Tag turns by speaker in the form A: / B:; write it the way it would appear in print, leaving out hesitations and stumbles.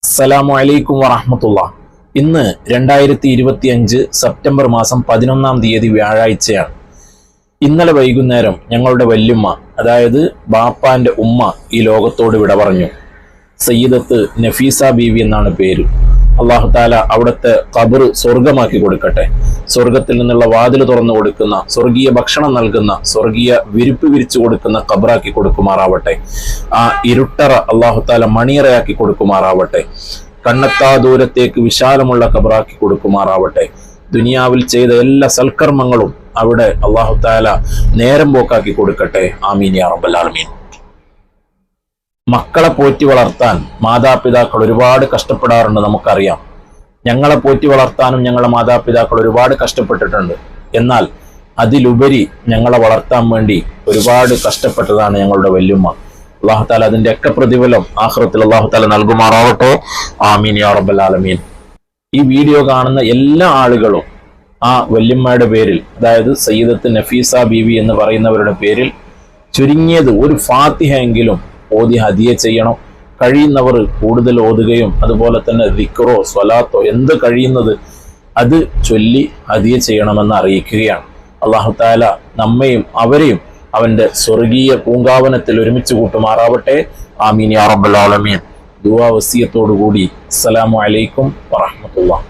A: അസ്സലാമു അലൈക്കും വറഹ്മത്തുള്ളാഹി. ഇന്ന് 2025 സെപ്റ്റംബർ മാസം 11-ാം തീയതി വ്യാഴാഴ്ചയാണ്. ഇന്നലെ വൈകുന്നേരം ഞങ്ങളുടെ വല്യുമ്മ, അതായത് ബാപ്പാന്റെ ഉമ്മ, ഈ ലോകത്തോട് വിട പറഞ്ഞു. സയ്യിദത്ത് നഫീസ ബീവി എന്നാണ് പേര്. അല്ലാഹു തആല അവിടുത്തെ ഖബർ സ്വർഗമാക്കി കൊടുക്കട്ടെ. സ്വർഗത്തിൽ നിന്നുള്ള വാതിൽ തുറന്നു കൊടുക്കുന്ന, സ്വർഗീയ ഭക്ഷണം നൽകുന്ന, സ്വർഗീയ വിരിപ്പ് വിരിച്ചു കൊടുക്കുന്ന ഖബറാക്കി കൊടുക്കുമാറാവട്ടെ. ആ ഇരുട്ടറ അല്ലാഹു തആല മണിയറയാക്കി കൊടുക്കുമാറാവട്ടെ. കണ്ണെത്താ ദൂരത്തേക്ക് വിശാലമുള്ള ഖബറാക്കി കൊടുക്കുമാറാവട്ടെ. ദുനിയാവിൽ ചെയ്ത എല്ലാ സൽക്കർമ്മങ്ങളും അവിടെ അല്ലാഹു തആല നേരം പോക്കാക്കി കൊടുക്കട്ടെ. ആമീൻ യാ റബ്ബൽ ആലമീൻ. മക്കളെ പോറ്റി വളർത്താൻ മാതാപിതാക്കൾ ഒരുപാട് കഷ്ടപ്പെടാറുണ്ട്, നമുക്കറിയാം. ഞങ്ങളെ പോറ്റി വളർത്താനും ഞങ്ങളെ മാതാപിതാക്കൾ ഒരുപാട് കഷ്ടപ്പെട്ടിട്ടുണ്ട്. എന്നാൽ അതിലുപരി ഞങ്ങളെ വളർത്താൻ വേണ്ടി ഒരുപാട് കഷ്ടപ്പെട്ടതാണ് ഞങ്ങളുടെ വല്യുമ്മ. അല്ലാഹു തആല അതിന്റെ ഒക്കെ പ്രതിഫലം ആഖിറത്തിൽ അല്ലാഹു തആല നൽകുമാറാവട്ടെ. ആമീൻ യാ റബ്ബൽ ആലമീൻ. ഈ വീഡിയോ കാണുന്ന എല്ലാ ആളുകളും ആ വല്യമ്മയുടെ പേരിൽ, അതായത് സയ്യിദത്ത് നഫീസ ബീവി എന്ന് പറയുന്നവരുടെ പേരിൽ ചുരുങ്ങിയത് ഒരു ഫാത്തിഹ എങ്കിലും ഓതി ഹദിയ ചെയ്യണം. കഴിയുന്നവർ കൂടുതൽ ഓതുകയും അതുപോലെ തന്നെ ദിക്റോ സ്വലാത്തോ എന്ത് കഴിയുന്നത് അത് ചൊല്ലി ഹദിയ ചെയ്യണമെന്ന് അറിയിക്കുകയാണ്. അല്ലാഹു തആല നമ്മയും അവരെയും അവന്റെ സ്വർഗീയ പൂങ്കാവനത്തിൽ ഒരുമിച്ച് കൂട്ടുമാറാവട്ടെ. ആമീൻ യാ റബ്ബൽ ആലമീൻ. ദുആ വസിയത്തോടു കൂടി അസ്സലാമു അലൈക്കും വറഹ്മത്തുള്ളാഹി.